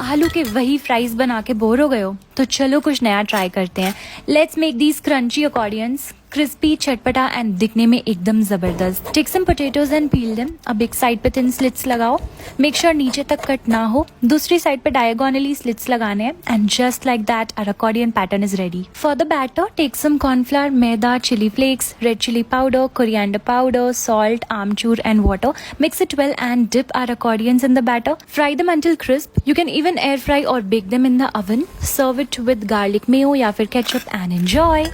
आलू के वही फ्राइज बना के बोर हो गए हो? तो चलो कुछ नया ट्राई करते हैं। Let's make these crunchy accordions, crispy, चटपटा एंड दिखने में एकदम जबरदस्त। Take some potatoes and peel them. अब एक साइड पे थिन स्लिट्स लगाओ, मेक श्योर नीचे तक कट ना हो। दूसरी साइड पे डायगोनली स्लिट्स लगाने हैं and just like that our accordion pattern is ready. For the batter take some cornflour, maida, chilli flakes, red chilli powder, coriander powder, salt, amchur and water. Mix it well and dip our accordions in the batter. Fry them until crisp. You can even air fry or bake them in the oven. Serve it with garlic mayo या फिर ketchup and enjoy.